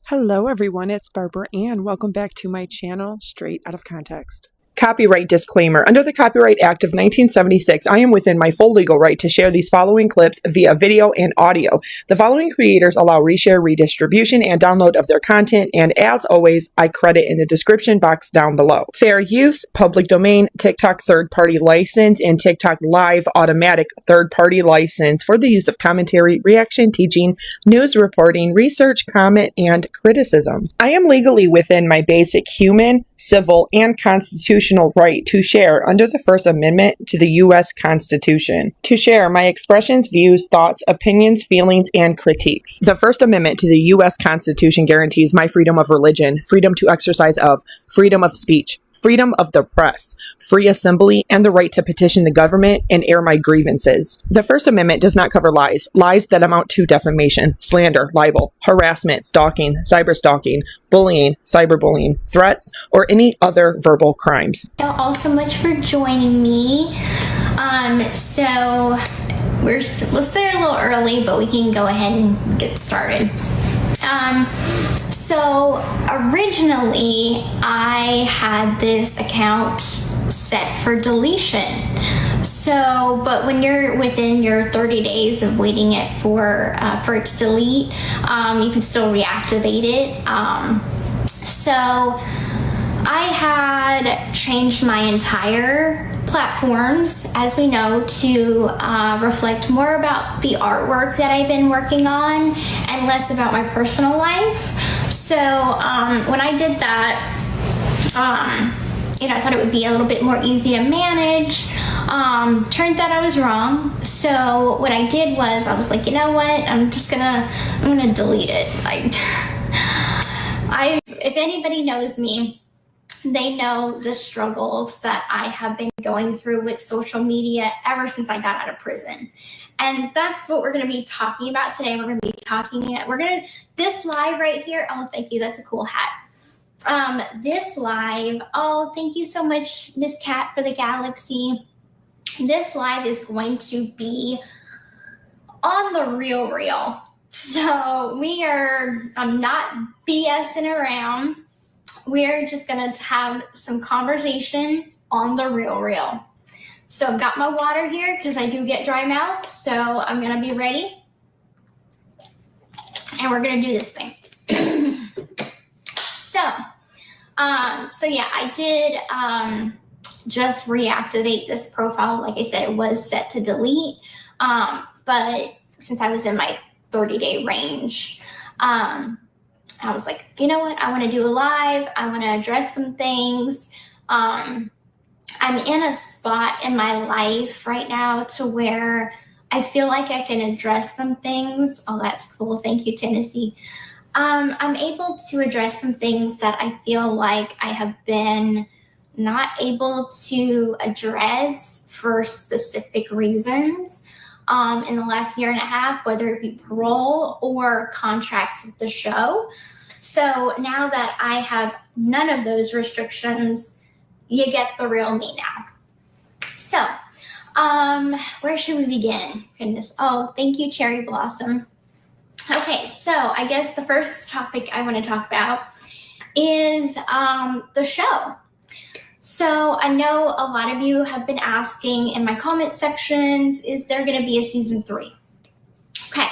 Hello everyone, it's Barbara and welcome back to my channel, Straight Out of Context. Copyright disclaimer. Under the Copyright Act of 1976, I am within my full legal right to share these following clips via video and audio. The following creators allow reshare, redistribution, and download of their content, and as always, I credit in the description box down below. Fair use, public domain, TikTok third-party license, and TikTok live automatic third-party license for the use of commentary, reaction, teaching, news reporting, research, comment, and criticism. I am legally within my basic human, civil, and constitutional right to share under the First Amendment to the U.S. Constitution. To share my expressions, views, thoughts, opinions, feelings, and critiques. The First Amendment to the U.S. Constitution guarantees my freedom of religion, freedom to exercise of, freedom of speech, freedom of the press, free assembly, and the right to petition the government and air my grievances. The First Amendment does not cover lies that amount to defamation, slander, libel, harassment, stalking, cyberstalking, bullying, cyberbullying, threats, or any other verbal crimes. Thank you all so much for joining me. So we're starting a little early, but we can go ahead and get started. So originally I had this account set for deletion. So, but when you're within your 30 days of waiting it for it to delete, you can still reactivate it. So I had changed my entire platforms, as we know, to reflect more about the artwork that I've been working on and less about my personal life. So when I did that, I thought it would be a little bit more easy to manage. Turns out I was wrong. So what I did was I was like, you know what? I'm gonna delete it. If anybody knows me, they know the struggles that I have been going through with social media ever since I got out of prison. And that's what we're going to be talking about today. This live right here. Oh, thank you. That's a cool hat. This live. Oh, thank you so much, Miss Cat, for the galaxy. This live is going to be on the real. So I'm not BSing around. We're just going to have some conversation on the real. So I've got my water here because I do get dry mouth. So I'm going to be ready. And we're going to do this thing. So yeah, I did just reactivate this profile. Like I said, it was set to delete. But since I was in my 30-day range, I was like, you know what? I want to do a live. I want to address some things. I'm in a spot in my life right now to where I feel like I can address some things. Oh, that's cool. Thank you, Tennessee. I'm able to address some things that I feel like I have been not able to address for specific reasons in the last year and a half, whether it be parole or contracts with the show. So now that I have none of those restrictions, you get the real me now. So, where should we begin? Goodness. Oh, thank you, Cherry Blossom. Okay, so I guess the first topic I want to talk about is the show. So I know a lot of you have been asking in my comment sections, is there going to be a season 3? Okay,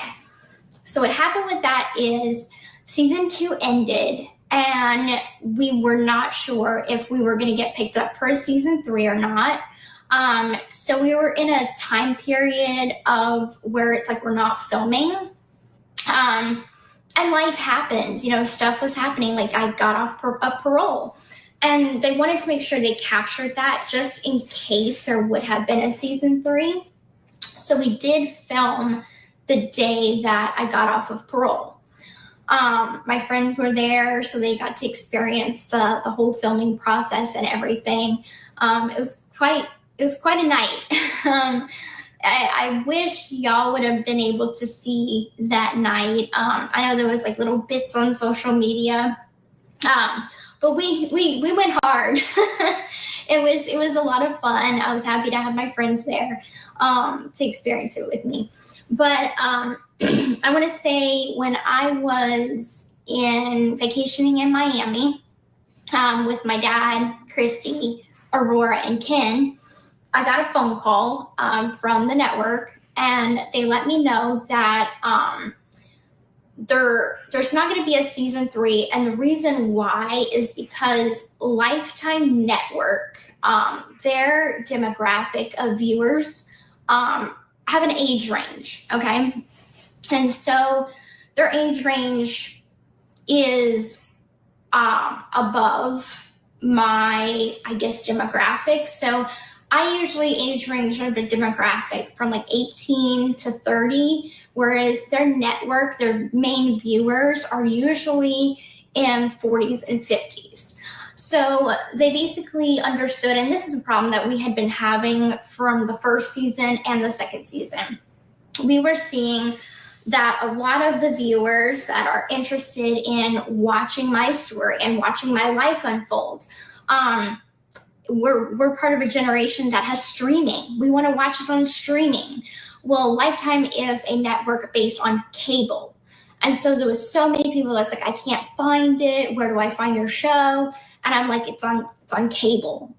so what happened with that is season 2 ended and we were not sure if we were going to get picked up for a season 3 or not. So we were in a time period of where it's like we're not filming. And life happens, stuff was happening. Like I got off a parole. And they wanted to make sure they captured that just in case there would have been a season 3. So we did film the day that I got off of parole. My friends were there, so they got to experience the whole filming process and everything. It was quite a night. I wish y'all would have been able to see that night. I know there was like little bits on social media. But we went hard. It was a lot of fun. I was happy to have my friends there to experience it with me. But I want to say when I was in vacationing in Miami with my dad, Christy, Aurora, and Ken, I got a phone call from the network, and they let me know that there's not going to be a season 3, and the reason why is because Lifetime Network, their demographic of viewers have an age range, okay? And so their age range is above my, I guess, demographic. So I usually age range the demographic from like 18 to 30, whereas their network, their main viewers are usually in 40s and 50s. So they basically understood, and this is a problem that we had been having from the first season and the second season. We were seeing that a lot of the viewers that are interested in watching my story and watching my life unfold, we're part of a generation that has streaming. We want to watch it on streaming. Well, Lifetime is a network based on cable. And so there was so many people that's like, I can't find it. Where do I find your show? And I'm like, it's on cable.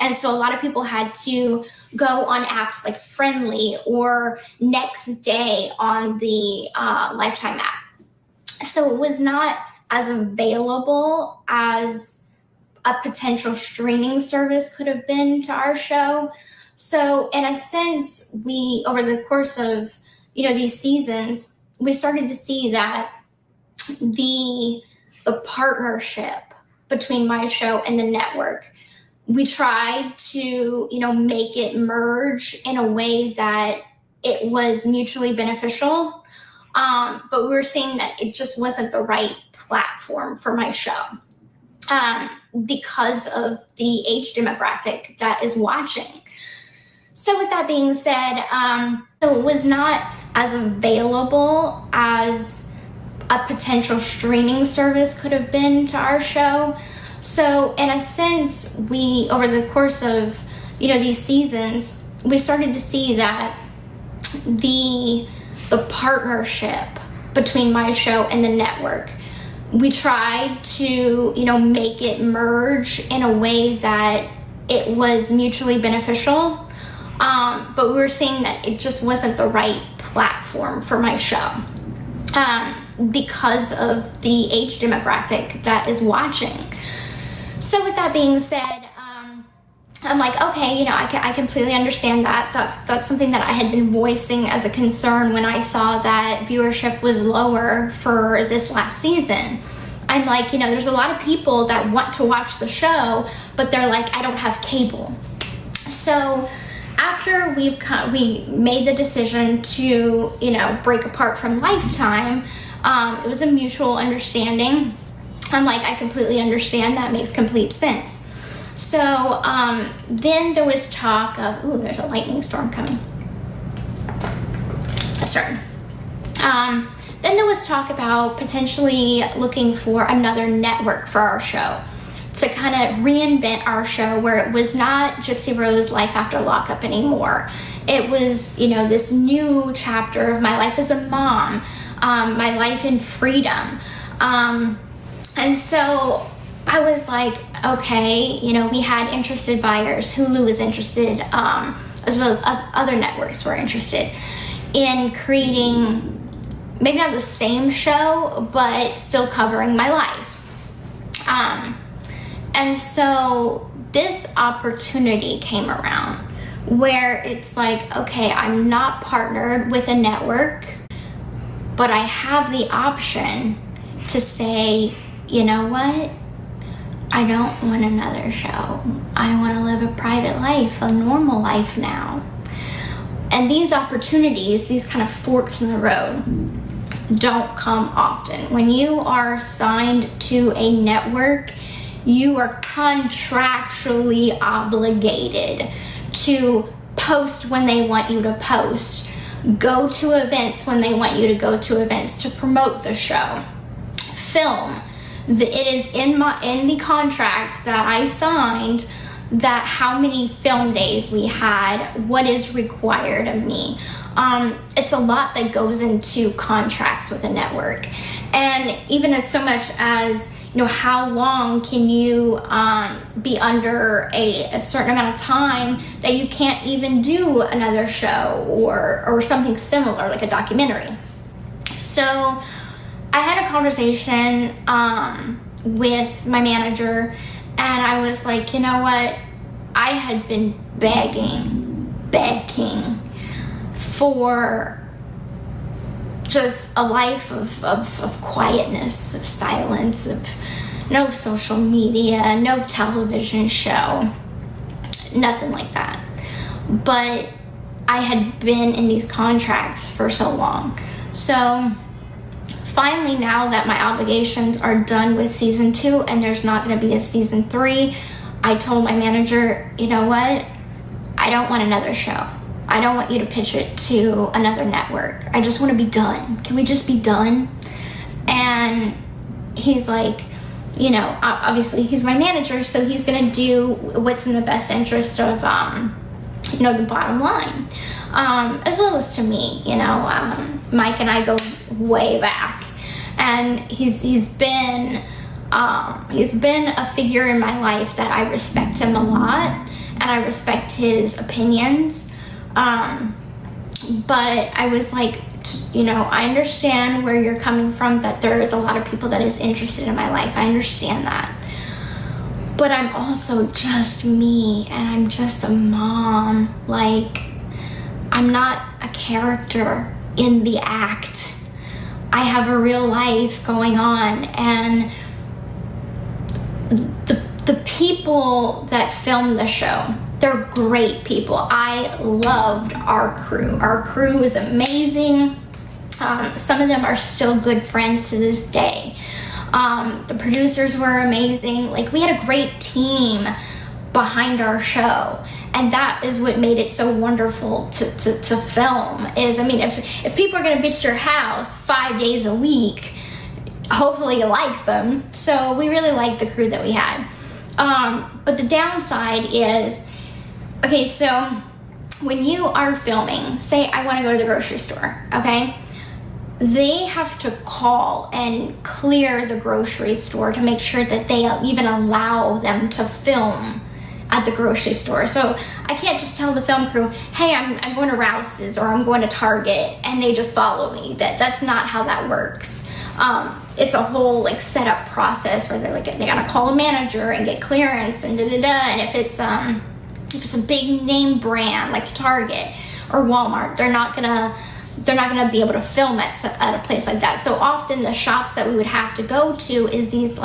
And so a lot of people had to go on apps like Friendly or Next Day on the Lifetime app. So it was not as available as a potential streaming service could have been to our show. So in a sense, we, over the course of, these seasons, we started to see that the partnership between my show and the network, we tried to, make it merge in a way that it was mutually beneficial. But we were seeing that it just wasn't the right platform for my show because of the age demographic that is watching. So with that being said, so it was not as available as a potential streaming service could have been to our show. So in a sense, we, over the course of, these seasons, we started to see that the partnership between my show and the network, we tried to, make it merge in a way that it was mutually beneficial. But we were seeing that it just wasn't the right platform for my show because of the age demographic that is watching. So with that being said, I'm like, okay, I completely understand that. That's something that I had been voicing as a concern when I saw that viewership was lower for this last season. I'm like, there's a lot of people that want to watch the show, but they're like, I don't have cable. So after we made the decision to, break apart from Lifetime, it was a mutual understanding. I'm like, I completely understand. That makes complete sense. So then there was talk of, there's a lightning storm coming. Sorry. Then there was talk about potentially looking for another network for our show to kind of reinvent our show where it was not Gypsy Rose Life After Lockup anymore. It was, this new chapter of my life as a mom, my life in freedom. And so I was like, okay, we had interested buyers. Hulu was interested, as well as other networks were interested in creating maybe not the same show, but still covering my life. And so this opportunity came around where it's like, okay, I'm not partnered with a network, but I have the option to say, you know what? I don't want another show. I want to live a private life, a normal life now. And these opportunities, these kind of forks in the road, don't come often. When you are signed to a network, you are contractually obligated to post when they want you to post, go to events when they want you to go to events to promote the show, film. It is in the contract that I signed that how many film days we had, what is required of me. It's a lot that goes into contracts with a network. And even as so much as, how long can you be under a certain amount of time that you can't even do another show or something similar, like a documentary. So I had a conversation with my manager, and I was like, you know what? I had been begging for just a life of quietness, of silence, of no social media, no television show, nothing like that. But I had been in these contracts for so long. So finally, now that my obligations are done with season 2 and there's not going to be a season 3, I told my manager, you know what? I don't want another show. I don't want you to pitch it to another network. I just want to be done. Can we just be done? And he's like, obviously he's my manager, so he's going to do what's in the best interest of, the bottom line, as well as to me. Mike and I go way back, and he's been a figure in my life that I respect him a lot, and I respect his opinions. But I was like, I understand where you're coming from, that there is a lot of people that is interested in my life. I understand that. But I'm also just me, and I'm just a mom. Like, I'm not a character in the act. I have a real life going on, and the people that film the show, they're great people. I loved our crew. Our crew was amazing. Some of them are still good friends to this day. The producers were amazing. Like, we had a great team behind our show. And that is what made it so wonderful to film. If people are going to bitch your house 5 days a week, hopefully you like them. So we really liked the crew that we had. But the downside is, okay, so when you are filming, say I want to go to the grocery store, okay? They have to call and clear the grocery store to make sure that they even allow them to film at the grocery store. So I can't just tell the film crew, hey, I'm going to Rouse's or I'm going to Target, and they just follow me. That's not how that works. It's a whole set up process where they gotta call a manager and get clearance and and if it's a big name brand like Target or Walmart, they're not gonna be able to film at a place like that. So often the shops that we would have to go to is these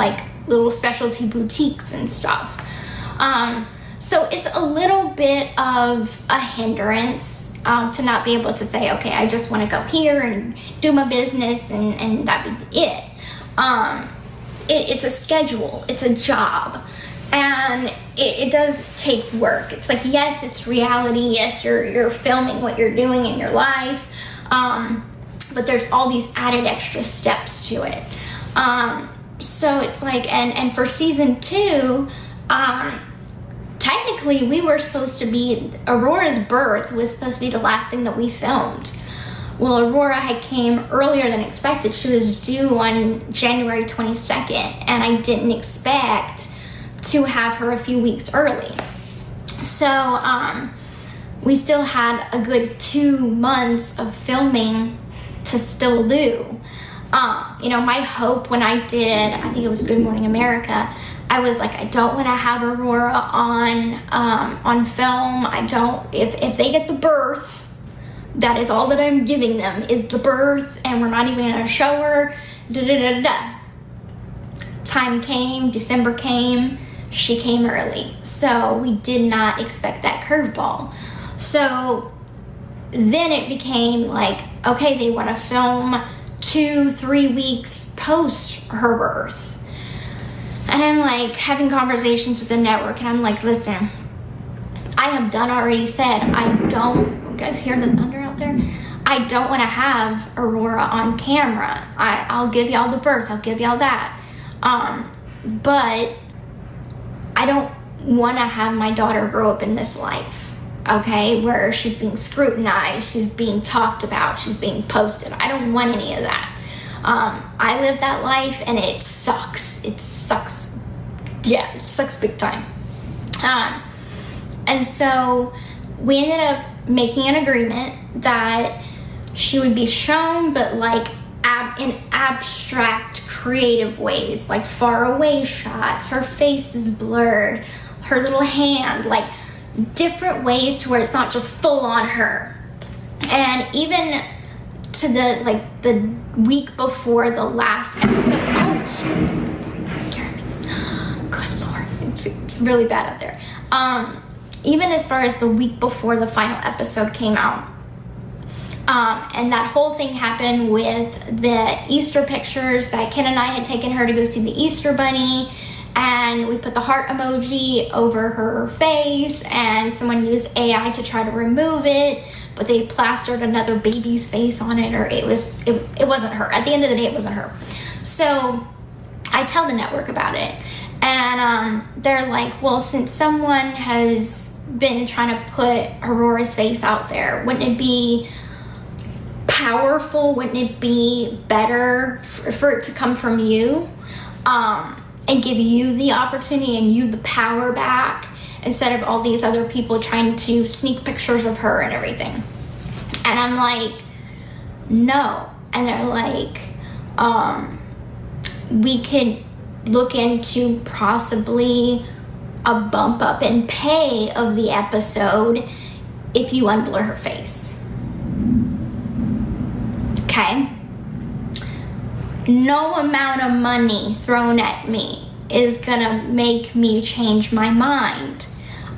little specialty boutiques and stuff. So it's a little bit of a hindrance to not be able to say, okay, I just want to go here and do my business and that be it. It's a schedule, it's a job, and it does take work. It's like, yes, it's reality. Yes, you're filming what you're doing in your life, but there's all these added extra steps to it. So it's like, and for season 2, technically we were supposed to be, Aurora's birth was supposed to be the last thing that we filmed. Well, Aurora had came earlier than expected. She was due on January 22nd, and I didn't expect to have her a few weeks early. So we still had a good 2 months of filming to still do. My hope when I did, I think it was Good Morning America, I was like, I don't want to have Aurora on film. I don't, if they get the birth, that is all that I'm giving them is the birth, and we're not even going to show her. Time came, December came, she came early. So we did not expect that curveball. So then it became like, okay, they want to film 2-3 weeks post her birth. And I'm like having conversations with the network, and I'm like, listen, I have already said, you guys hear the thunder out there? I don't want to have Aurora on camera. I'll give y'all the birth, I'll give y'all that. But I don't want to have my daughter grow up in this life. okay, where she's being scrutinized, she's being talked about, she's being posted. I don't want any of that. I live that life, and it sucks. It sucks. Yeah, it sucks big time. And so we ended up making an agreement that she would be shown, but like in abstract, creative ways, like far away shots. Her face is blurred, her little hand, like different ways to where it's not just full on her. And even to the week before the last episode, sorry, that scared me. Good Lord, it's really bad out there. Even as far as the week before the final episode came out, and that whole thing happened with the Easter pictures that Ken and I had taken her to go see the Easter Bunny, and we put the heart emoji over her face, and someone used AI to try to remove it, but they plastered another baby's face on it, or it wasn't her. At the end of the day, it wasn't her. So I tell the network about it, and they're like, well, since someone has been trying to put Aurora's face out there, wouldn't it be powerful? Wouldn't it be better for it to come from you, and give you the opportunity and you the power back, instead of all these other people trying to sneak pictures of her and everything? And I'm like, no. And they're like, we could look into possibly a bump up in pay of the episode if you unblur her face. Okay? No amount of money thrown at me is gonna make me change my mind.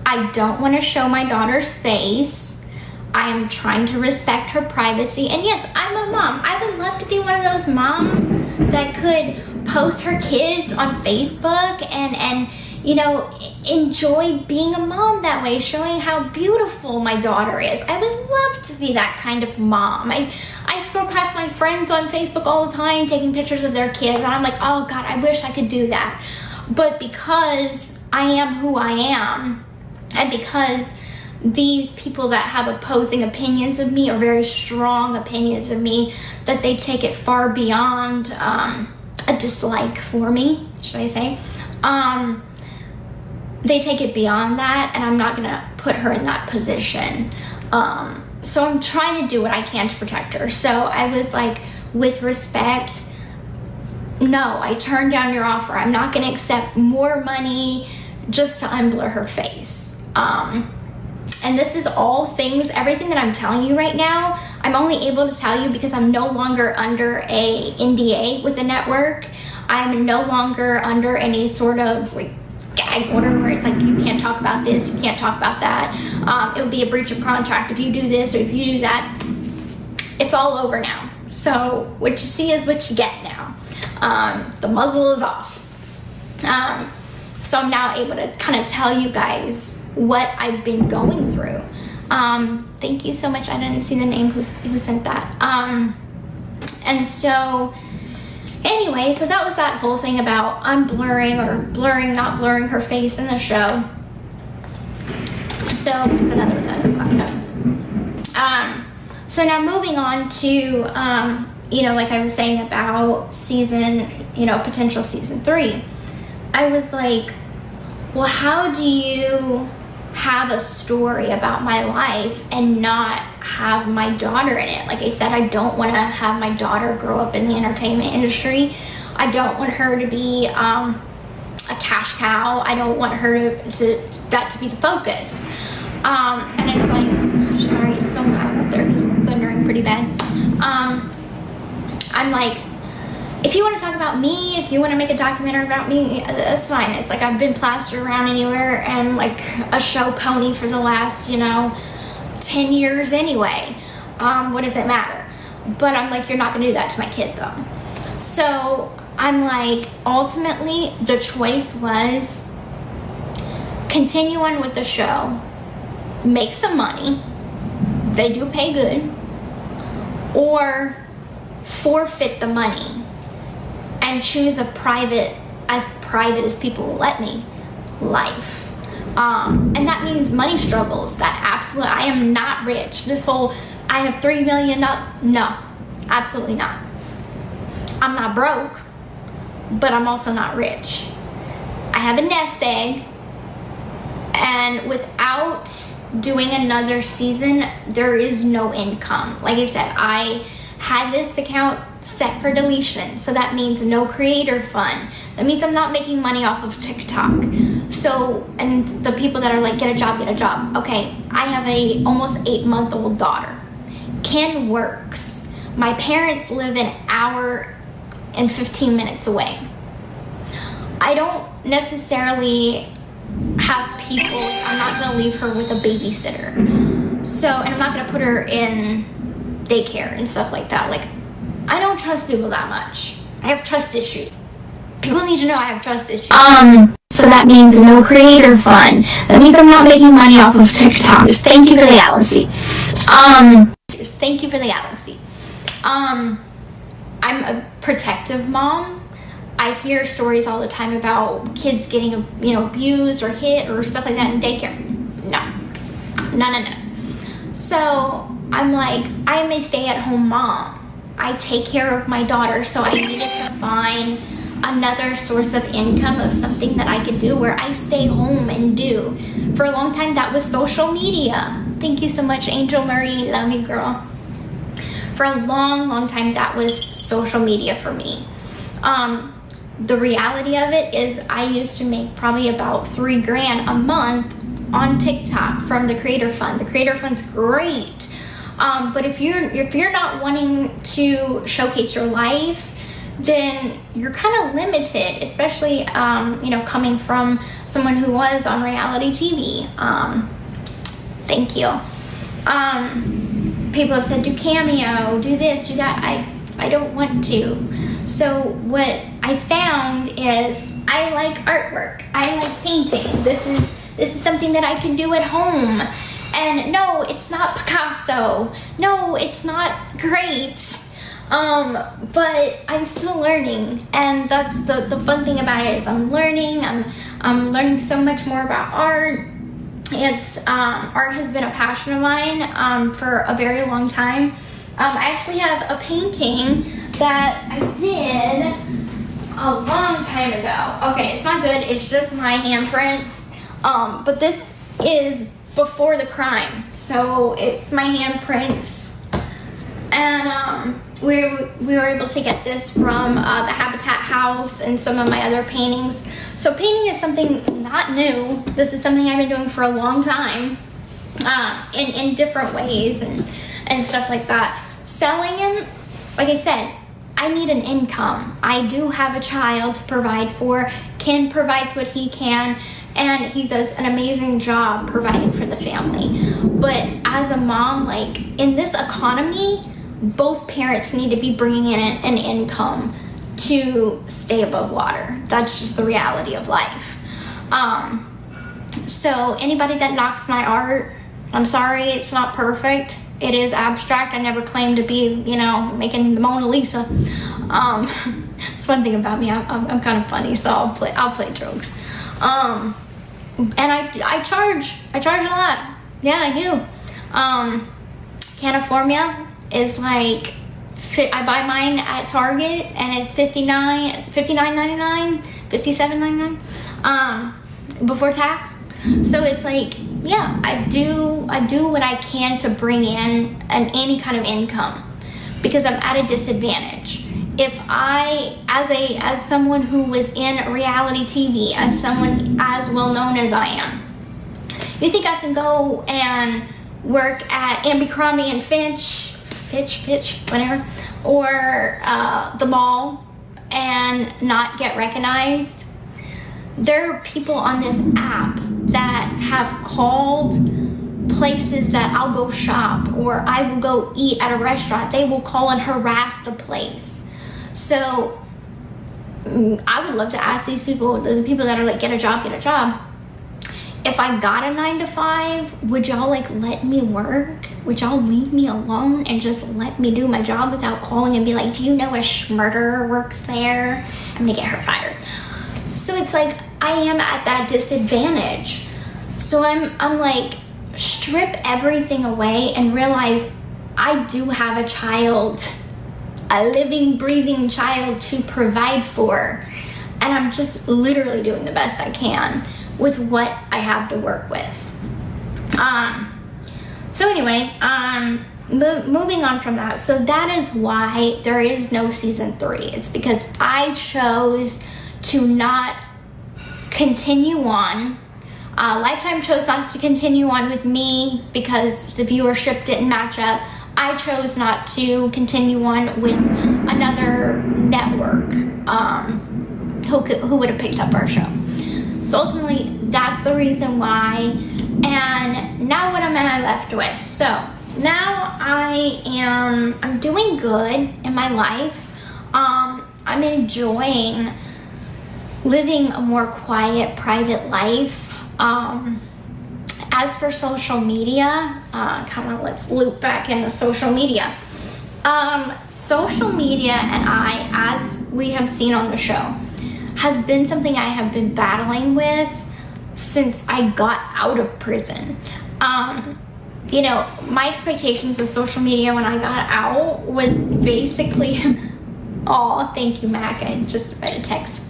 I don't want to show my daughter's face. I am trying to respect her privacy. And yes, I'm a mom. I would love to be one of those moms that could post her kids on Facebook and you know, enjoy being a mom that way, showing how beautiful my daughter is. I would love to be that kind of mom. I scroll past my friends on Facebook all the time taking pictures of their kids, and I'm like, oh God, I wish I could do that. But because I am who I am, and because these people that have opposing opinions of me, or very strong opinions of me, that they take it far beyond a dislike for me, should I say, they take it beyond that, and I'm not gonna put her in that position. So I'm trying to do what I can to protect her. So I was like, with respect, no, I turned down your offer. I'm not gonna accept more money just to unblur her face. And this is all things, everything that I'm telling you right now, I'm only able to tell you because I'm no longer under a NDA with the network. I'm no longer under any sort of like gag order where it's like, you can't talk about this, you can't talk about that. It would be a breach of contract if you do this or if you do that. It's all over now. So what you see is what you get now. The muzzle is off. So I'm now able to kind of tell you guys what I've been going through. Thank you so much. I didn't see the name who sent that. And so anyway, so that was that whole thing about unblurring or blurring, not blurring her face in the show. So it's another clap. So now moving on to, you know, like I was saying about potential season 3. I was like, well, how do you have a story about my life and not have my daughter in it? Like I said, I don't want to have my daughter grow up in the entertainment industry. I don't want her to be a cash cow. I don't want her to that to be the focus. And it's like, gosh, sorry, it's so loud up there. He's thundering pretty bad. I'm like, if you want to talk about me, if you want to make a documentary about me, that's fine. It's like I've been plastered around anywhere and like a show pony for the last, 10 years anyway. What does it matter? But I'm like, you're not going to do that to my kid though. So I'm like, ultimately the choice was continue on with the show, make some money, they do pay good, or forfeit the money and choose a private as people will let me life And that means money struggles. That absolutely, I am not rich. This whole, I have $3 million, no, absolutely not. I'm not broke, but I'm also not rich. I have a nest egg, and without doing another season, there is no income. Like I said, I had this account set for deletion, so that means no creator fund. That means I'm not making money off of TikTok. So, and the people that are like, get a job, get a job. Okay, I have a almost 8-month-old daughter. Ken works. My parents live an hour and 15 minutes away. I don't necessarily have people, I'm not gonna leave her with a babysitter. So, and I'm not gonna put her in daycare and stuff like that. Like, I don't trust people that much. I have trust issues. People need to know I have trust issues. So that means no creator fund. That means I'm not making money off of TikTok. Thank you for the galaxy. Thank you for the galaxy. I'm a protective mom. I hear stories all the time about kids getting, abused or hit or stuff like that in daycare. No. So I'm like, I am a stay-at-home mom. I take care of my daughter, so I needed to find another source of income of something that I could do where I stay home and do. For a long time, that was social media. Thank you so much, Angel Marie. Love you, girl. For a long time, that was social media for me. The reality of it is I used to make probably about $3,000 a month on TikTok from the Creator Fund. The Creator Fund's great. But if you're not wanting to showcase your life, then you're kind of limited, especially, coming from someone who was on reality TV. Thank you. People have said, do Cameo, do this, do that. I don't want to. So what I found is I like artwork. I like painting. This is something that I can do at home. And no, it's not Picasso. No, it's not great. But I'm still learning, and that's the fun thing about it is I'm learning. I'm learning so much more about art. It's art has been a passion of mine for a very long time. I actually have a painting that I did a long time ago. Okay, it's not good. It's just my handprints. But this is before the crime, so it's my handprints, and we were able to get this from the Habitat House and some of my other paintings. So painting is something not new. This is something I've been doing for a long time, in different ways and stuff like that. Selling them, like I said, I need an income. I do have a child to provide for. Ken provides what he can, and he does an amazing job providing for the family. But as a mom, like in this economy, both parents need to be bringing in an income to stay above water. That's just the reality of life. So anybody that knocks my art, I'm sorry, it's not perfect. It is abstract. I never claimed to be, making the Mona Lisa. It's one thing about me. I'm kind of funny, so I'll play jokes. And I charge a lot. Yeah, I do. California is like, I buy mine at Target and it's $59.99, $57.99 before tax. So it's like, yeah, I do what I can to bring in any kind of income because I'm at a disadvantage. If I, as someone who was in reality TV, as someone as well known as I am, you think I can go and work at Abercrombie and Fitch, whatever, or the mall and not get recognized? There are people on this app that have called places that I'll go shop or I will go eat at a restaurant. They will call and harass the place. So I would love to ask these people, the people that are like, get a job. If I got a 9-to-5, would y'all like let me work? Would y'all leave me alone and just let me do my job without calling and be like, do you know a schmurder works there? I'm gonna get her fired. So it's like, I am at that disadvantage. So I'm like, strip everything away and realize I do have a child, a living, breathing child to provide for. And I'm just literally doing the best I can with what I have to work with. So anyway, moving on from that. So that is why there is no season 3. It's because I chose to not continue on. Lifetime chose not to continue on with me because the viewership didn't match up. I chose not to continue on with another network who would have picked up our show. So ultimately, that's the reason why. And now what am I left with? So now I'm doing good in my life. I'm enjoying living a more quiet, private life. As for social media, let's loop back into social media. Social media and I, as we have seen on the show, has been something I have been battling with since I got out of prison. You know, my expectations of social media when I got out was basically, oh, thank you, Mac. I just read a text.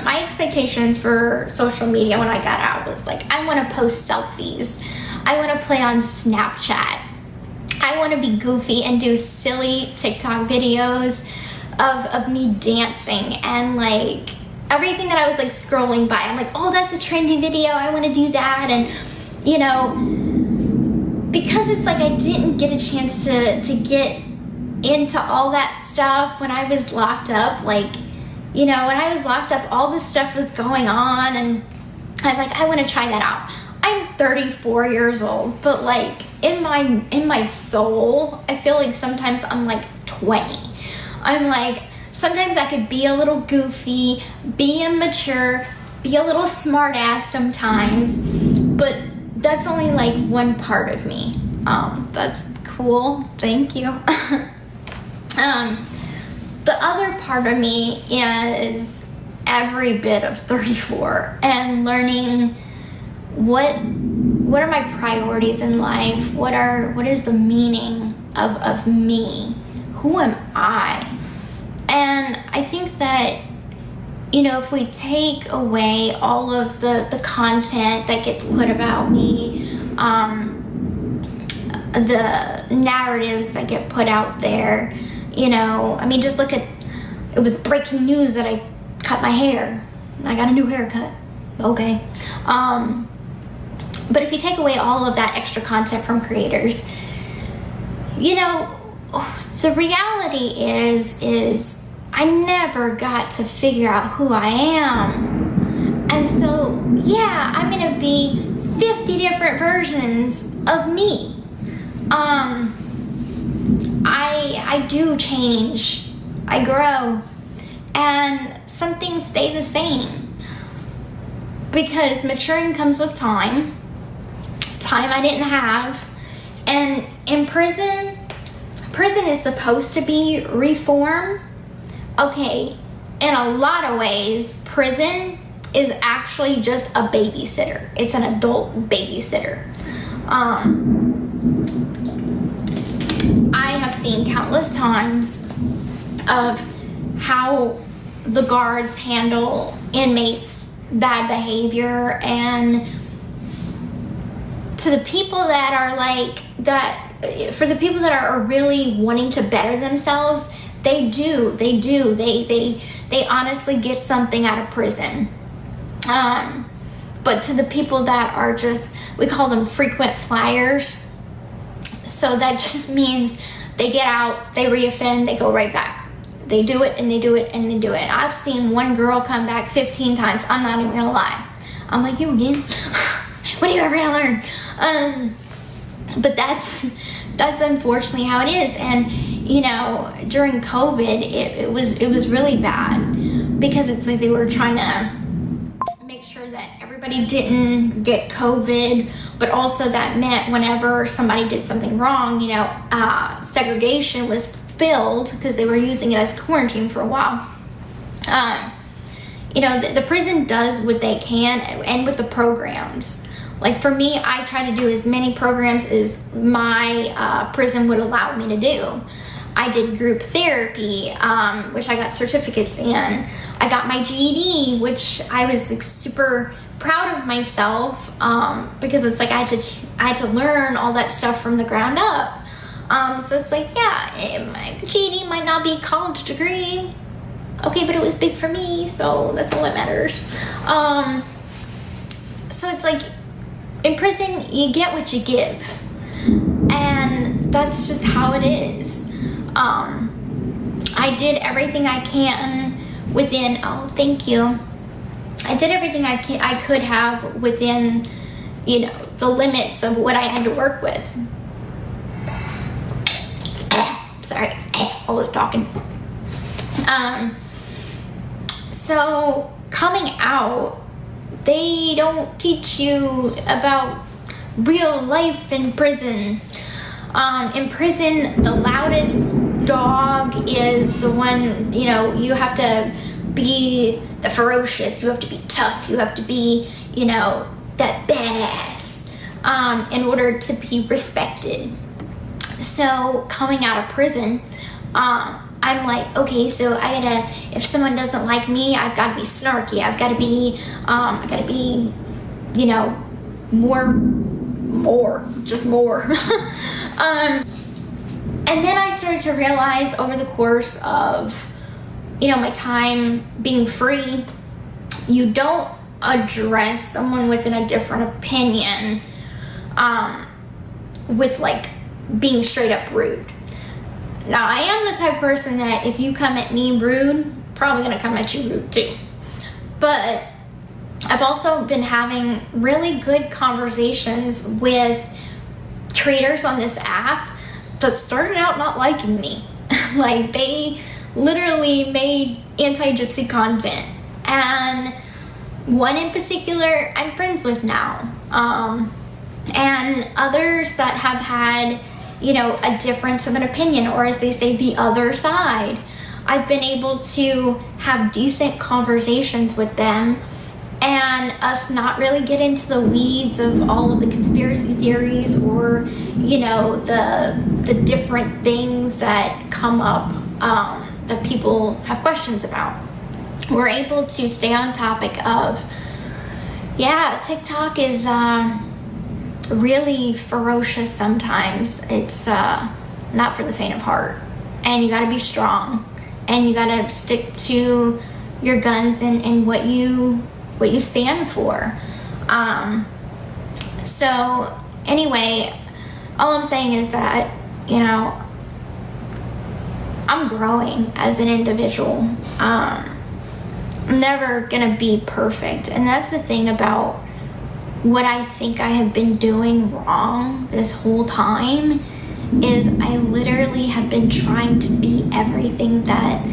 My expectations for social media when I got out was like, I want to post selfies. I want to play on Snapchat. I want to be goofy and do silly TikTok videos of me dancing and like everything that I was like scrolling by. I'm like, oh, that's a trendy video. I want to do that. And, you know, because it's like I didn't get a chance to get into all that stuff when I was locked up. Like, you know, when I was locked up, all this stuff was going on, and I'm like, I want to try that out. I'm 34 years old, but like in my soul, I feel like sometimes I'm like 20. I'm like, sometimes I could be a little goofy, be immature, be a little smart ass sometimes, but that's only like one part of me. That's cool. Thank you. The other part of me is every bit of 34 and learning what are my priorities in life? What is the meaning of me? Who am I? And I think that, you know, if we take away all of the content that gets put about me, the narratives that get put out there, you know, I mean, just look at, it was breaking news that I cut my hair. I got a new haircut. Okay. But if you take away all of that extra content from creators, you know, the reality is I never got to figure out who I am. And so, yeah, I'm going to be 50 different versions of me. I do change, I grow, and some things stay the same because maturing comes with time I didn't have. And in prison is supposed to be reform. Okay, in a lot of ways, prison is actually just a babysitter. It's an adult babysitter. I have seen countless times of how the guards handle inmates' bad behavior, and to the people that are like that, for the people that are really wanting to better themselves, they honestly get something out of prison. But to the people that are just, we call them frequent flyers. So that just means they get out, they reoffend, they go right back. They do it and they do it and they do it. I've seen one girl come back 15 times. I'm not even gonna lie. I'm like, you again? When are you ever gonna learn? But that's unfortunately how it is. And you know, during COVID, it was really bad because it's like they were trying to make sure that everybody didn't get COVID, but also that meant whenever somebody did something wrong, you know, segregation was filled because they were using it as quarantine for a while. you know, the prison does what they can, and with the programs. Like for me, I try to do as many programs as my prison would allow me to do. I did group therapy, which I got certificates in. I got my GED, which I was like super proud of myself, because it's like I had to learn all that stuff from the ground up. So it's like, yeah, my GED might not be a college degree, okay, but it was big for me, so that's all that matters. So it's like, in prison, you get what you give, and that's just how it is. I did everything I can within, oh, thank you. I did everything I could have within, you know, the limits of what I had to work with. Sorry, I was talking. So coming out, they don't teach you about real life in prison. In prison, the loudest dog is the one, you know, you have to be the ferocious, you have to be tough, you have to be, you know, that badass, in order to be respected. So coming out of prison, I'm like, okay, so if someone doesn't like me, I've got to be snarky, I've got to be, you know, just more. And then I started to realize over the course of, you know, my time being free, you don't address someone with a different opinion, with like being straight up rude. Now, I am the type of person that if you come at me rude, probably gonna come at you rude too. But I've also been having really good conversations with creators on this app that started out not liking me. Like, they literally made anti-Gypsy content. And one in particular I'm friends with now. And others that have had, you know, a difference of an opinion, or as they say, the other side. I've been able to have decent conversations with them, and us not really get into the weeds of all of the conspiracy theories or, you know, the different things that come up, that people have questions about. We're able to stay on topic of, yeah, TikTok is really ferocious sometimes. It's not for the faint of heart, and you gotta be strong, and you gotta stick to your guns and what you stand for. So anyway, all I'm saying is that, you know, I'm growing as an individual. I'm never gonna be perfect, and that's the thing about what I think I have been doing wrong this whole time, is I literally have been trying to be everything that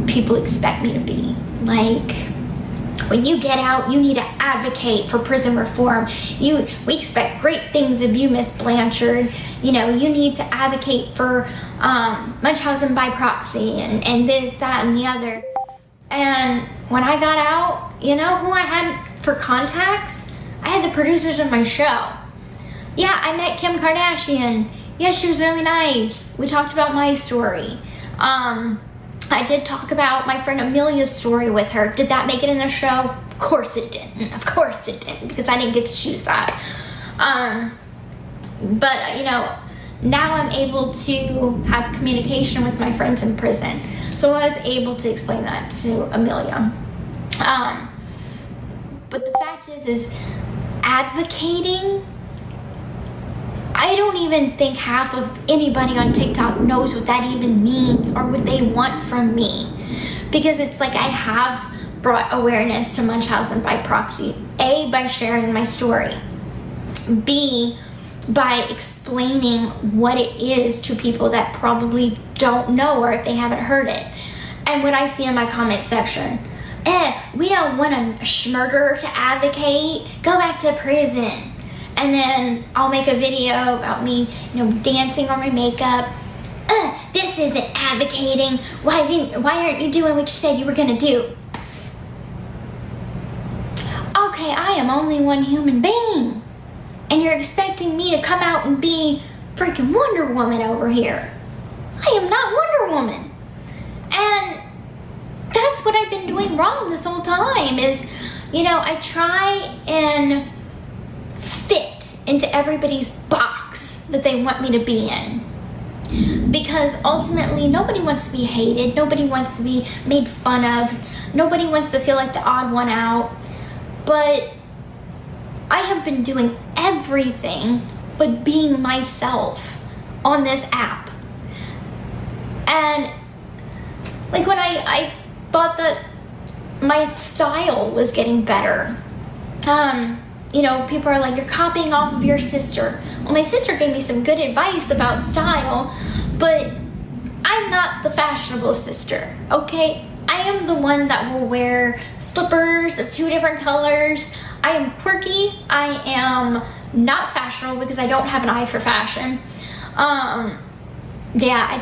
people expect me to be. Like, when you get out, you need to advocate for prison reform. We expect great things of you, Miss Blanchard. You know, you need to advocate for Munchausen by proxy and this, that, and the other. And when I got out, you know who I had for contacts? I had the producers of my show. Yeah, I met Kim Kardashian. Yeah, she was really nice. We talked about my story. I did talk about my friend Amelia's story with her. Did that make it in the show? Of course it didn't. Of course it didn't, because I didn't get to choose that. But, you know, now I'm able to have communication with my friends in prison. So I was able to explain that to Amelia. But the fact is advocating, I don't even think half of anybody on TikTok knows what that even means or what they want from me. Because it's like I have brought awareness to Munchausen by proxy. A, by sharing my story. B, by explaining what it is to people that probably don't know, or if they haven't heard it. And what I see in my comment section, we don't want a murderer to advocate. Go back to prison. And then I'll make a video about me, you know, dancing on my makeup. This isn't advocating. Why aren't you doing what you said you were gonna do? okay, I am only one human being. And you're expecting me to come out and be freaking Wonder Woman over here. I am not Wonder Woman. And that's what I've been doing wrong this whole time is, you know, I try and fit into everybody's box that they want me to be in. Because ultimately, nobody wants to be hated. Nobody wants to be made fun of. Nobody wants to feel like the odd one out. But I have been doing everything but being myself on this app. And like when I thought that my style was getting better, you know, people are like, you're copying off of your sister. Well, my sister gave me some good advice about style, but I'm not the fashionable sister, okay? I am the one that will wear slippers of 2 different colors. I am quirky. I am not fashionable because I don't have an eye for fashion. Yeah,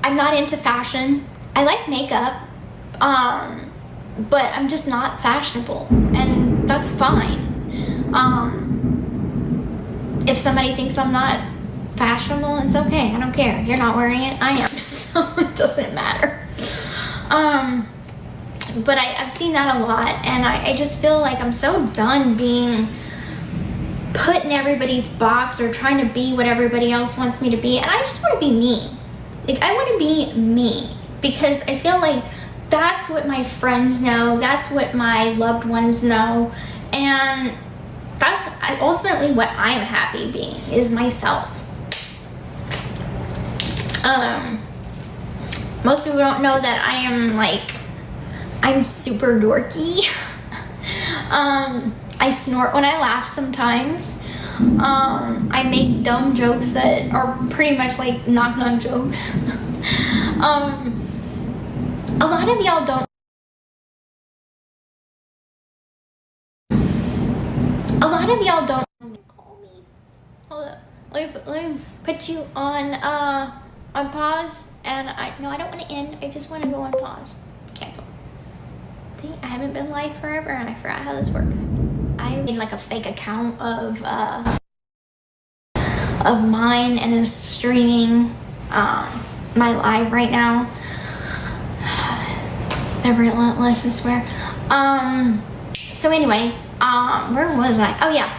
I'm not into fashion. I like makeup, but I'm just not fashionable, and that's fine. If somebody thinks I'm not fashionable, it's okay. I don't care. You're not wearing it. I am. So it doesn't matter. But I've seen that a lot, and I just feel like I'm so done being put in everybody's box or trying to be what everybody else wants me to be. And I just want to be me. Like, I want to be me because I feel like that's what my friends know. That's what my loved ones know. And that's ultimately what I'm happy being, is myself. Most people don't know that I'm super dorky. I snort when I laugh sometimes. I make dumb jokes that are pretty much like knock-knock jokes. A lot of y'all don't. A lot of y'all don't. Call me. Hold up. Let me put you on pause. And I don't want to end. I just want to go on pause. Cancel. See, I haven't been live forever, and I forgot how this works. I made like a fake account of mine and is streaming my live right now. They're relentless, I swear. So anyway, where was I? Oh yeah.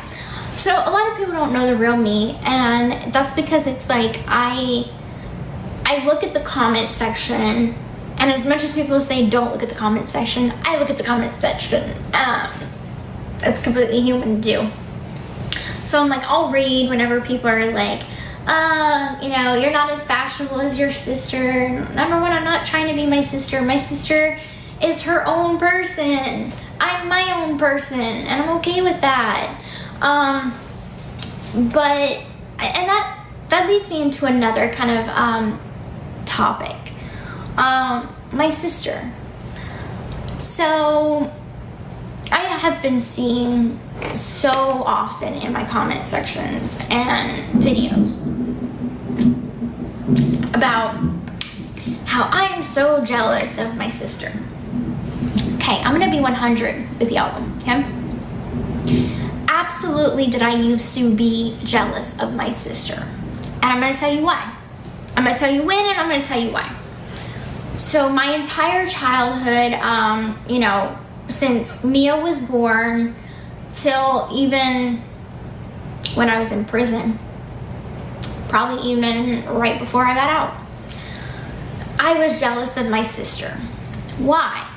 So a lot of people don't know the real me, and that's because it's like I look at the comment section, and as much as people say don't look at the comment section, I look at the comment section. It's completely human to do. So I'm like, I'll read whenever people are like, you know, you're not as fashionable as your sister. Number one, I'm not trying to be my sister. My sister is her own person. I'm my own person, and I'm okay with that. But that leads me into another kind of topic. My sister. So I have been seeing so often in my comment sections and videos about how I am so jealous of my sister. Okay, I'm gonna be 100 with y'all, okay? Absolutely did I used to be jealous of my sister. And I'm gonna tell you why. I'm gonna tell you when, and I'm gonna tell you why. So my entire childhood, you know, since Mia was born till even when I was in prison, probably even right before I got out, I was jealous of my sister. Why?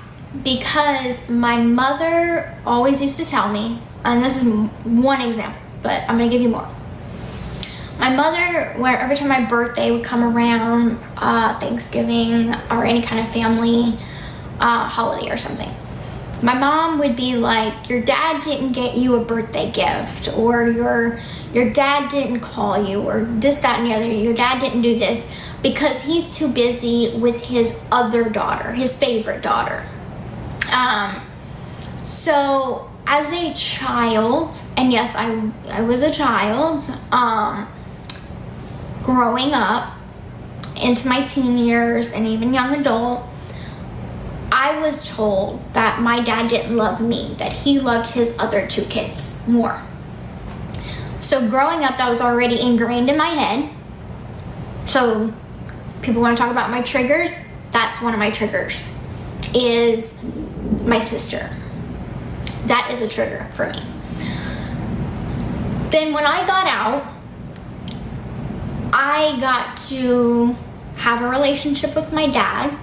Because my mother always used to tell me, and this is one example, but I'm gonna give you more. My mother, where every time my birthday would come around, Thanksgiving or any kind of family holiday or something, my mom would be like, your dad didn't get you a birthday gift, or your dad didn't call you, or this, that, and the other. Your dad didn't do this because he's too busy with his other daughter, his favorite daughter. So as a child, and yes, I was a child, growing up into my teen years and even young adult, I was told that my dad didn't love me, that he loved his other 2 kids more. So growing up, that was already ingrained in my head. So people want to talk about my triggers. That's one of my triggers, is my sister. That is a trigger for me. Then when I got out, I got to have a relationship with my dad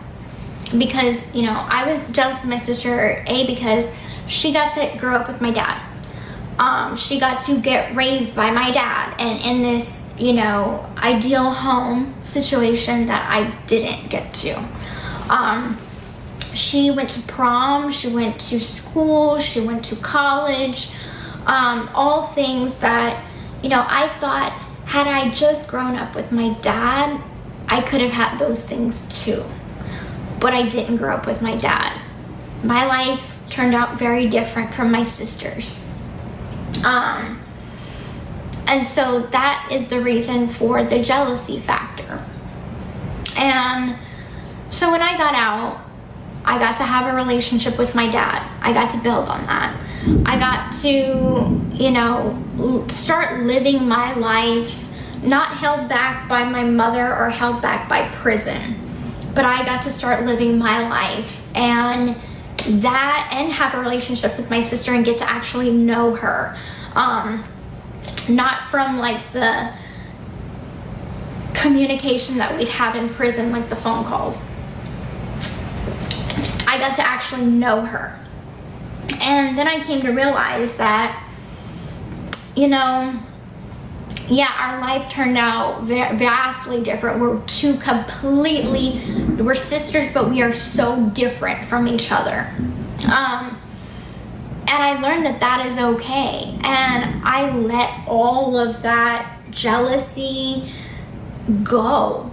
because, I was jealous of my sister, because she got to grow up with my dad. She got to get raised by my dad and in this, ideal home situation that I didn't get to. She went to prom, she went to school, she went to college, all things that, I thought had I just grown up with my dad, I could have had those things too. But I didn't grow up with my dad. My life turned out very different from my sister's. And so that is the reason for the jealousy factor. And so when I got out, I got to have a relationship with my dad. I got to build on that. I got to, start living my life, not held back by my mother or held back by prison, but I got to start living my life and have a relationship with my sister and get to actually know her. Not from like the communication that we'd have in prison, like the phone calls. I got to actually know her. And then I came to realize that, our life turned out vastly different. We're we're sisters, but we are so different from each other. And I learned that is okay. And I let all of that jealousy go.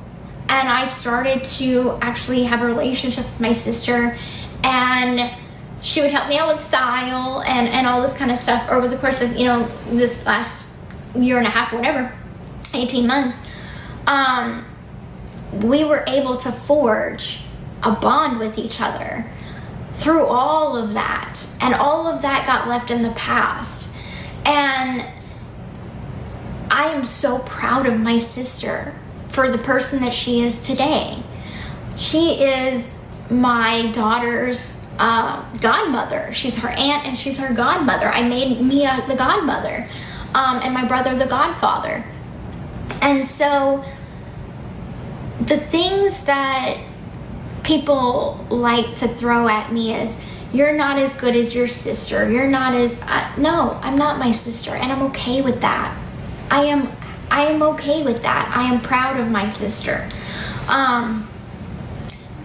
And I started to actually have a relationship with my sister, and she would help me out with style and all this kind of stuff over the course of, this last year and a half, whatever, 18 months. We were able to forge a bond with each other through all of that. And all of that got left in the past. And I am so proud of my sister for the person that she is today. She is my daughter's godmother. She's her aunt and she's her godmother. I made Mia the godmother, and my brother the godfather. And so the things that people like to throw at me is, you're not as good as your sister. You're not as, no, I'm not my sister, and I'm okay with that. I am okay with that. I am proud of my sister.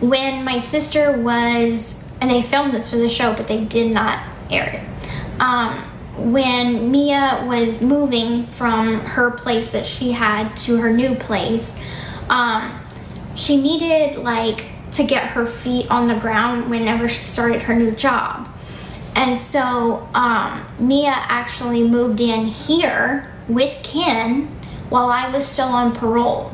When my sister was, and they filmed this for the show, but they did not air it. When Mia was moving from her place that she had to her new place, she needed to get her feet on the ground whenever she started her new job. And so Mia actually moved in here with Ken while I was still on parole.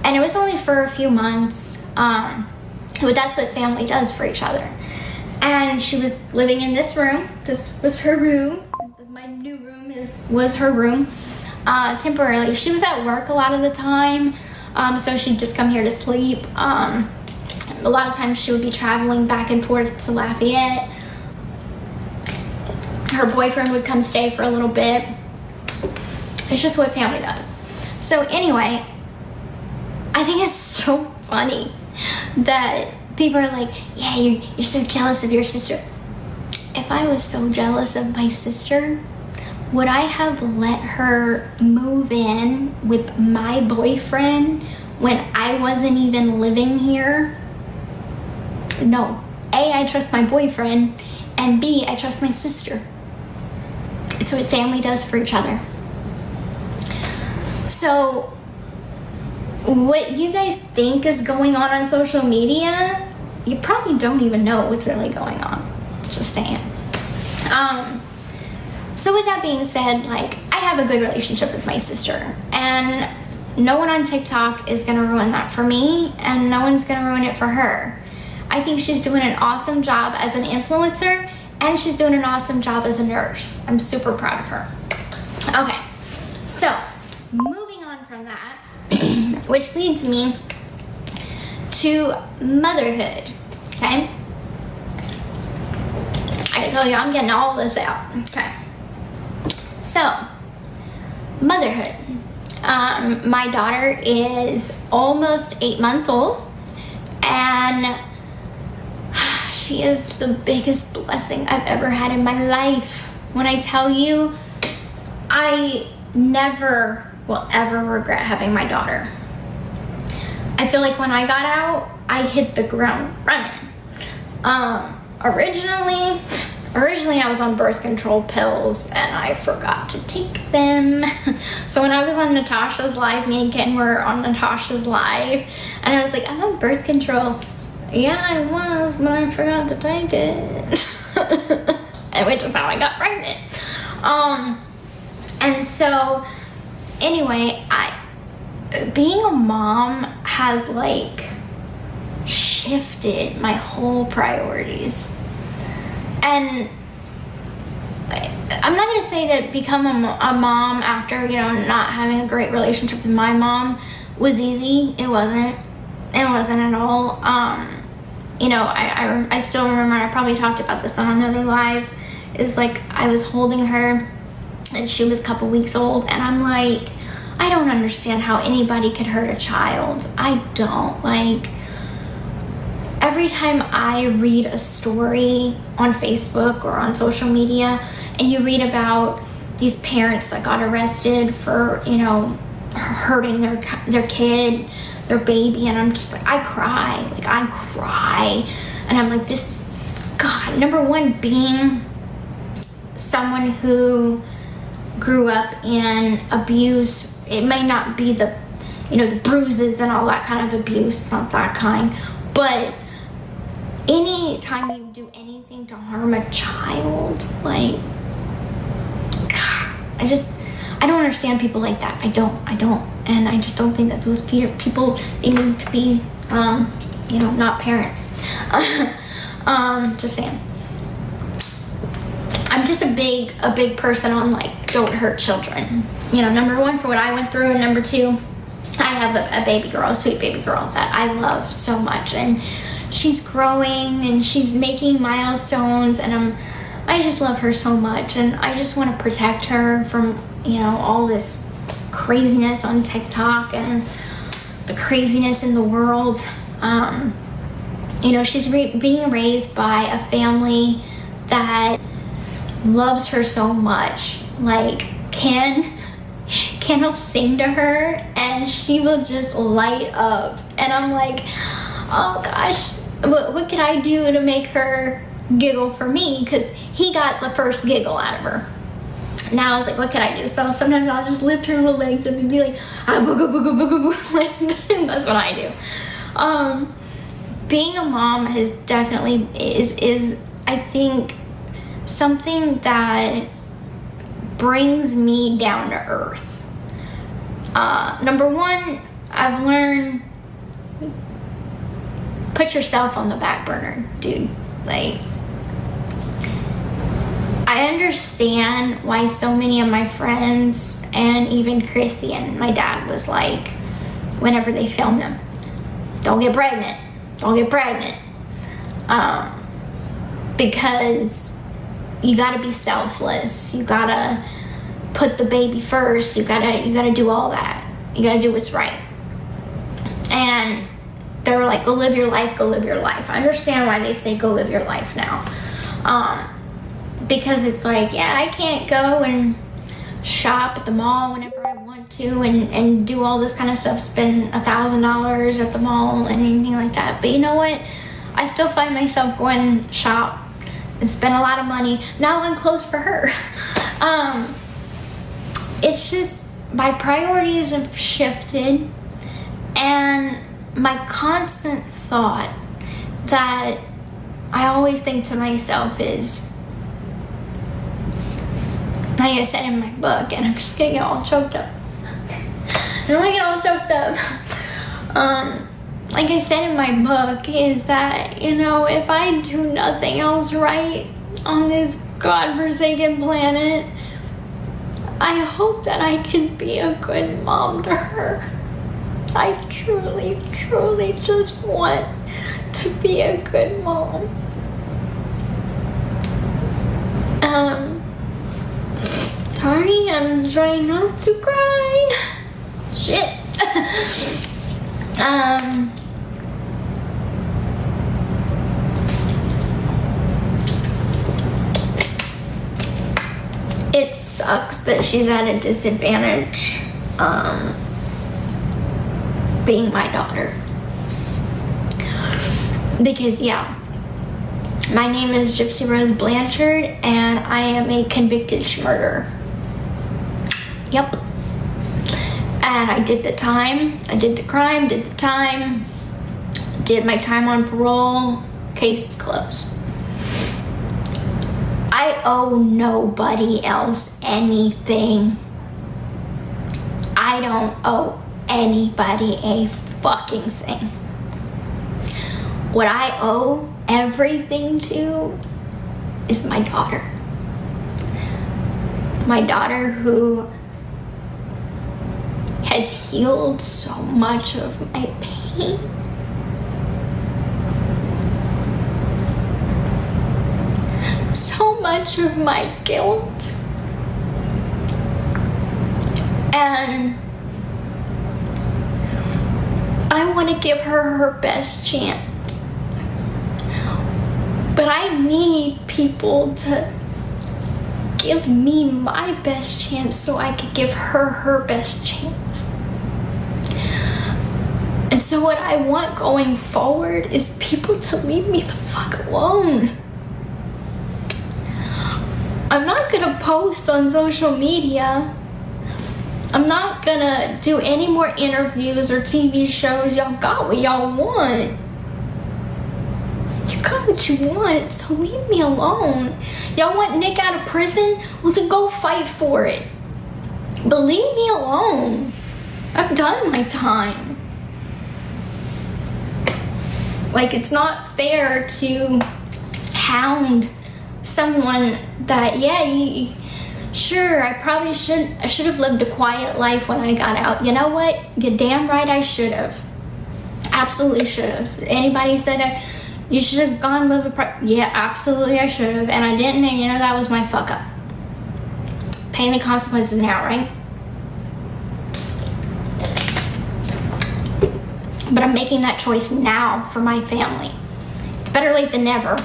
And it was only for a few months, but that's what family does for each other. And she was living in this room. This was her room. My new room was her room, temporarily. She was at work a lot of the time, so she'd just come here to sleep. A lot of times she would be traveling back and forth to Lafayette. Her boyfriend would come stay for a little bit. It's just what family does. So anyway, I think it's so funny that people are like, yeah, you're so jealous of your sister. If I was so jealous of my sister, would I have let her move in with my boyfriend when I wasn't even living here? No. A, I trust my boyfriend, and B, I trust my sister. It's what family does for each other. So, what you guys think is going on social media, you probably don't even know what's really going on. Just saying. So with that being said, I have a good relationship with my sister, and no one on TikTok is gonna ruin that for me, and no one's gonna ruin it for her. I think she's doing an awesome job as an influencer, and she's doing an awesome job as a nurse. I'm super proud of her. Okay, so moving on from that, which leads me to motherhood, okay? I can tell you I'm getting all this out, okay? So, motherhood. My daughter is almost 8 months old, and she is the biggest blessing I've ever had in my life. When I tell you, I never will ever regret having my daughter. I feel like when I got out, I hit the ground running. Originally I was on birth control pills and I forgot to take them. So when I was on Natasha's live, me and Ken were on Natasha's live, and I was like, I'm on birth control. Yeah, I was, but I forgot to take it. And which is how I got pregnant. And so anyway, being a mom has like shifted my whole priorities. And I'm not going to say that become a mom after, not having a great relationship with my mom was easy. It wasn't. It wasn't at all. I still remember, I probably talked about this on another live, is like I was holding her and she was a couple weeks old, and I'm like, I don't understand how anybody could hurt a child. I don't. Like, every time I read a story on Facebook or on social media, and you read about these parents that got arrested for, hurting their kid, their baby, and I'm just like, I cry. And I'm like, God, number one, being someone who grew up in abuse, it may not be the bruises and all that kind of abuse, it's not that kind, but anytime you do anything to harm a child, like, I don't understand people like that. I don't, and I just don't think that those people, they need to be, not parents. Just saying. I'm just a big person on, like, don't hurt children. Number one, for what I went through, and number two, I have a baby girl, a sweet baby girl that I love so much, and she's growing and she's making milestones, and I just love her so much, and I just want to protect her from, all this craziness on TikTok and the craziness in the world. She's being raised by a family that loves her so much. Like, Ken will sing to her and she will just light up, and I'm like, oh gosh, what could I do to make her giggle for me? Because he got the first giggle out of her. Now I was like, what could I do? So sometimes I'll just lift her little legs and be like, ah, booga, booga, booga, booga. Like, that's what I do. Being a mom is definitely is I think something that brings me down to earth. Number one, I've learned, put yourself on the back burner, dude. Like, I understand why so many of my friends, and even Christy and my dad, was like, whenever they filmed them, don't get pregnant. Because you gotta be selfless. You gotta put the baby first. You gotta do all that. You gotta do what's right. And they were like, go live your life. I understand why they say go live your life now. Because it's like, yeah, I can't go and shop at the mall whenever I want to and do all this kind of stuff, spend $1,000 at the mall and anything like that. But you know what? I still find myself going shop and spend a lot of money. Now I'm close for her. It's just, my priorities have shifted, and my constant thought that I always think to myself is, like I said in my book, and I'm just gonna get all choked up. I don't want to get all choked up. like I said in my book, is that, you know, if I do nothing else right on this godforsaken planet, I hope that I can be a good mom to her. I truly, truly just want to be a good mom. Sorry, I'm trying not to cry. Shit. It sucks that she's at a disadvantage, being my daughter. Because, yeah, my name is Gypsy Rose Blanchard, and I am a convicted murderer. Yep. And I did the time, I did the crime, did the time, did my time on parole, case is closed. I owe nobody else anything. I don't owe anybody a fucking thing. What I owe everything to is my daughter. My daughter, who has healed so much of my pain. So much of my guilt. And I want to give her her best chance. But I need people to give me my best chance so I could give her her best chance. And so what I want going forward is people to leave me the fuck alone. I'm not gonna post on social media. I'm not gonna do any more interviews or TV shows. Y'all got what y'all want. You got what you want, so leave me alone. Y'all want Nick out of prison? Well, then go fight for it. But leave me alone. I've done my time. Like, it's not fair to hound someone that, yeah, sure, I probably should have lived a quiet life when I got out. You know what? You're damn right I should have. Absolutely should have. Anybody said you should have gone live yeah, absolutely I should have. And I didn't, and you know, that was my fuck up. Paying the consequences now, right? But I'm making that choice now for my family. It's better late than never.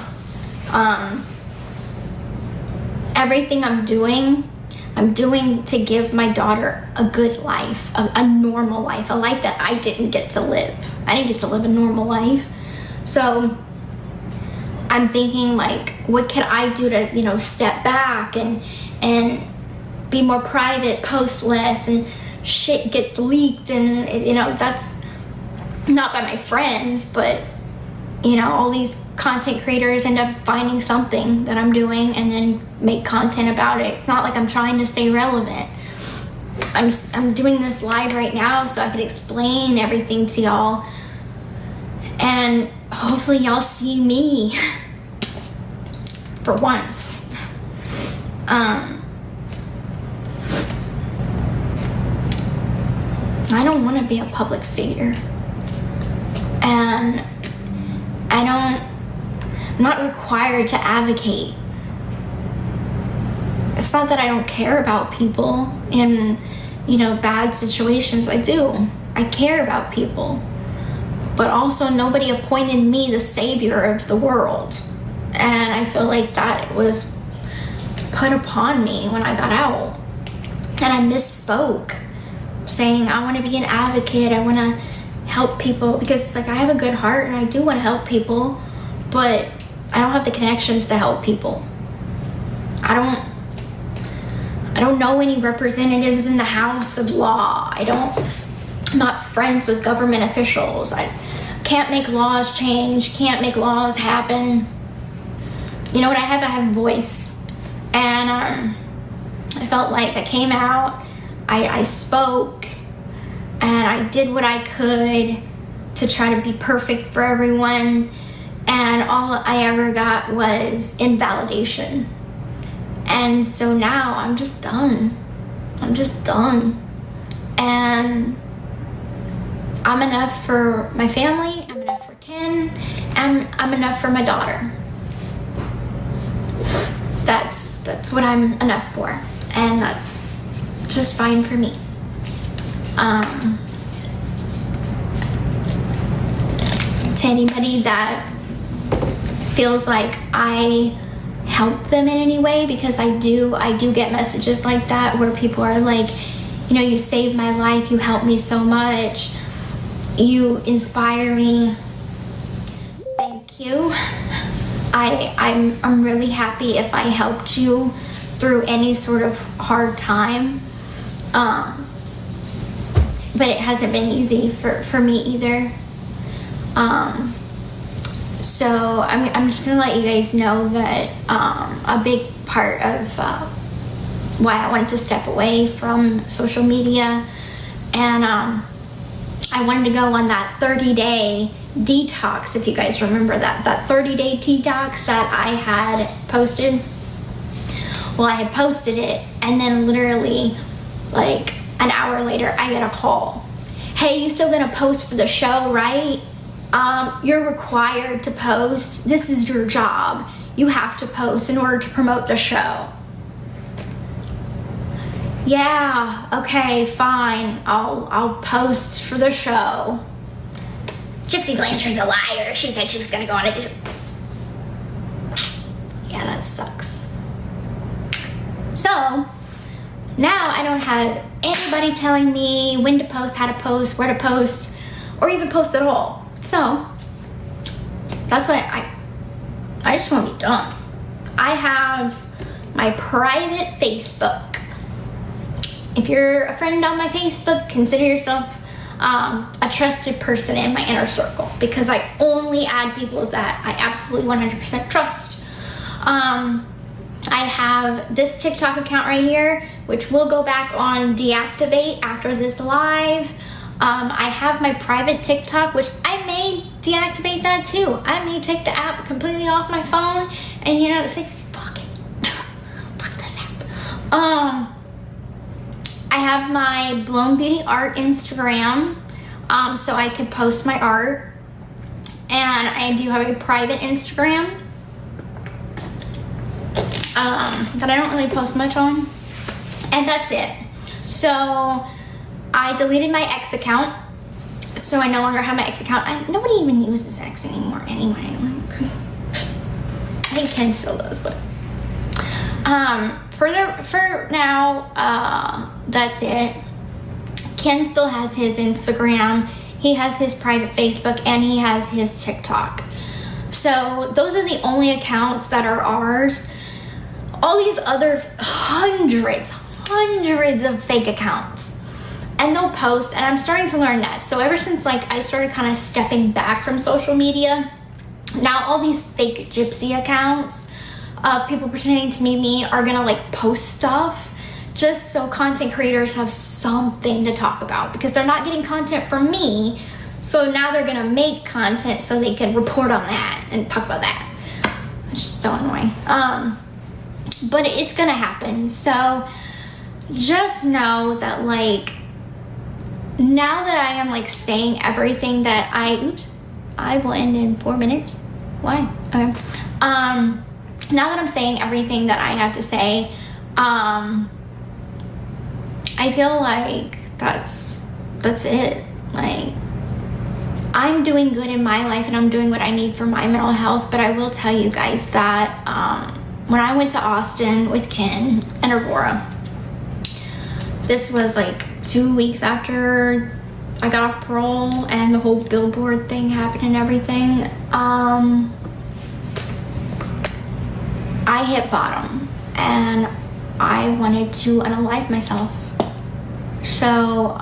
Everything I'm doing to give my daughter a good life, a normal life, a life that I didn't get to live. I didn't get to live a normal life. So I'm thinking, like, what can I do to, you know, step back and be more private, post less, and shit gets leaked, and, you know, that's not by my friends, but, you know, all these content creators end up finding something that I'm doing and then make content about it. It's not like I'm trying to stay relevant. I'm doing this live right now so I could explain everything to y'all, and hopefully y'all see me for once. I don't want to be a public figure, and I'm not required to advocate. It's not that I don't care about people in, you know, bad situations. I do. I care about people. But also, nobody appointed me the savior of the world. And I feel like that was put upon me when I got out. And I misspoke, saying I want to be an advocate. I want to help people, because it's like, I have a good heart and I do want to help people, but I don't have the connections to help people. I don't know any representatives in the House of Law. I'm not friends with government officials. I can't make laws change, can't make laws happen. You know what I have? I have a voice. And I felt like I came out, I spoke, and I did what I could to try to be perfect for everyone, and all I ever got was invalidation. And so now I'm just done. And I'm enough for my family, I'm enough for Ken, and I'm enough for my daughter. That's what I'm enough for, and that's just fine for me. To anybody that feels like I help them in any way, because I do get messages like that where people are like, you know, you saved my life, you helped me so much, you inspire me. Thank you. I'm really happy if I helped you through any sort of hard time. But it hasn't been easy for me either. So I'm just gonna let you guys know that a big part of why I wanted to step away from social media, and I wanted to go on that 30-day detox, if you guys remember that 30-day detox that I had posted. Well, I had posted it, and then literally like an hour later I get a call. Hey, you still gonna post for the show, right? You're required to post. This is your job. You have to post in order to promote the show. Yeah, okay, fine. I'll post for the show. Gypsy Blanchard's a liar. She said she was gonna go on it. Yeah, that sucks. So now I don't have anybody telling me when to post, how to post, where to post, or even post at all. So that's why I just want to be done. I have my private Facebook. If you're a friend on my Facebook, consider yourself a trusted person in my inner circle, because I only add people that I absolutely 100% trust. I have this TikTok account right here, which will go back on deactivate after this live. I have my private TikTok, which I may deactivate that too. I may take the app completely off my phone and, you know, say, fuck it. Fuck this app. I have my Blown Beauty Art Instagram, so I could post my art. And I do have a private Instagram that I don't really post much on. And that's it. So I deleted my X account, so I no longer have my X account. Nobody even uses X anymore anyway. I think Ken still does, but for now, that's it. Ken still has his Instagram, he has his private Facebook, and he has his TikTok. So those are the only accounts that are ours. All these other hundreds of fake accounts, and they'll post, and I'm starting to learn that. So ever since like I started kind of stepping back from social media, now all these fake Gypsy accounts of people pretending to be me are gonna like post stuff just so content creators have something to talk about, because they're not getting content from me. So now they're gonna make content so they can report on that and talk about that. It's just so annoying. But it's gonna happen. So just know that, like, now that I am like saying everything that I will end in 4 minutes. Why? Okay. Now that I'm saying everything that I have to say, I feel like that's it. Like, I'm doing good in my life and I'm doing what I need for my mental health, but I will tell you guys that when I went to Austin with Ken and Aurora, this was like 2 weeks after I got off parole and the whole billboard thing happened and everything. I hit bottom and I wanted to unalive myself. So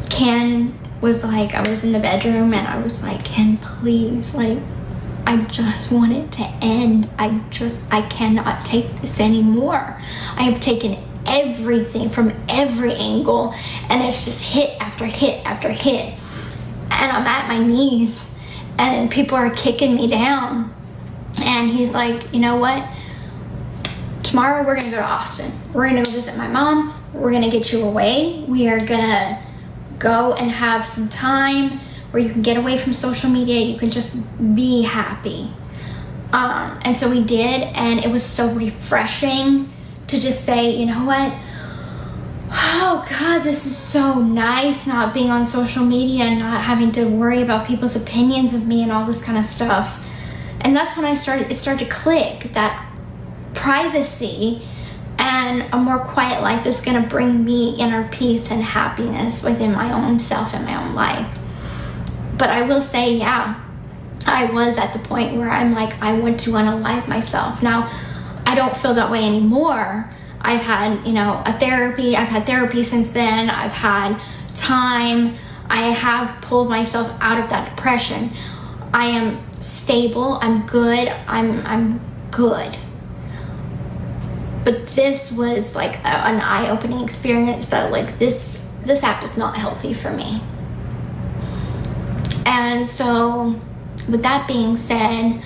Ken was like, I was in the bedroom and I was like, Ken, please, like, I just want it to end. I cannot take this anymore. I have taken everything from every angle and it's just hit after hit after hit. and I'm at my knees and people are kicking me down. And he's like, you know what? Tomorrow we're gonna go to Austin. We're gonna go visit my mom. We're gonna get you away. We are gonna go and have some time where you can get away from social media. You can just be happy. And so we did, and it was so refreshing to just say, you know what? Oh God, this is so nice not being on social media and not having to worry about people's opinions of me and all this kind of stuff. And that's when it started to click that privacy and a more quiet life is going to bring me inner peace and happiness within my own self and my own life. But I will say, yeah, I was at the point where I'm like, I want to unalive myself. Now, I don't feel that way anymore. I've had, I've had therapy since then. I've had time. I have pulled myself out of that depression. I am stable. I'm good. I'm good. But this was like an eye-opening experience that like this app is not healthy for me. And so with that being said,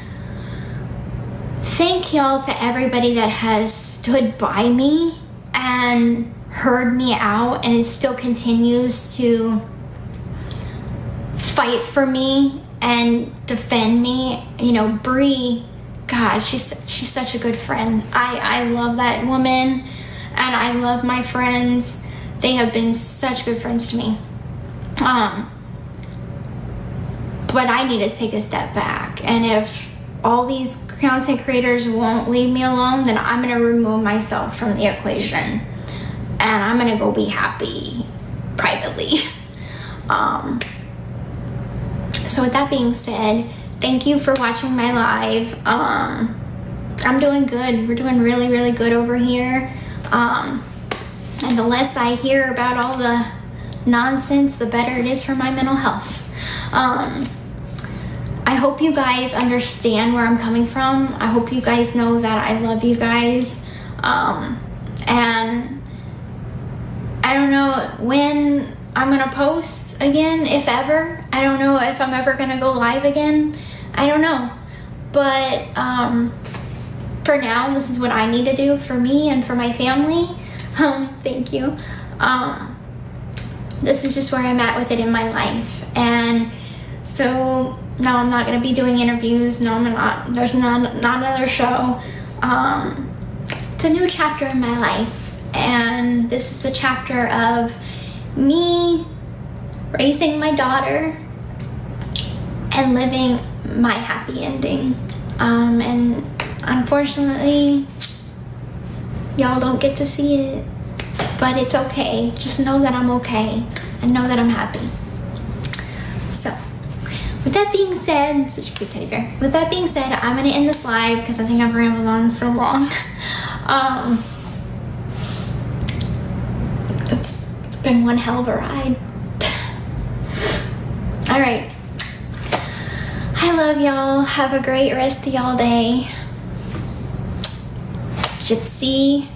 thank y'all to everybody that has stood by me and heard me out and still continues to fight for me and defend me. Bree, God, she's such a good friend. I love that woman, and I love my friends. They have been such good friends to me. But I need to take a step back, and if all these content creators won't leave me alone, then I'm going to remove myself from the equation, and I'm going to go be happy privately. So with that being said, thank you for watching my live. I'm doing good. We're doing really, really good over here. And the less I hear about all the nonsense, the better it is for my mental health. I hope you guys understand where I'm coming from. I hope you guys know that I love you guys. And I don't know when I'm gonna post again, if ever. I don't know if I'm ever gonna go live again. I don't know. But for now, this is what I need to do for me and for my family. Thank you. This is just where I'm at with it in my life. And so now I'm not going to be doing interviews. No, I'm not. There's not another show. It's a new chapter in my life. And this is the chapter of me raising my daughter and living my happy ending. And unfortunately, y'all don't get to see it, but it's okay. Just know that I'm okay and know that I'm happy. So, with that being said, such a cute teddy bear. With that being said, I'm gonna end this live because I think I've rambled on so long. It's been one hell of a ride. All right. I love y'all. Have a great rest of y'all day. Gypsy.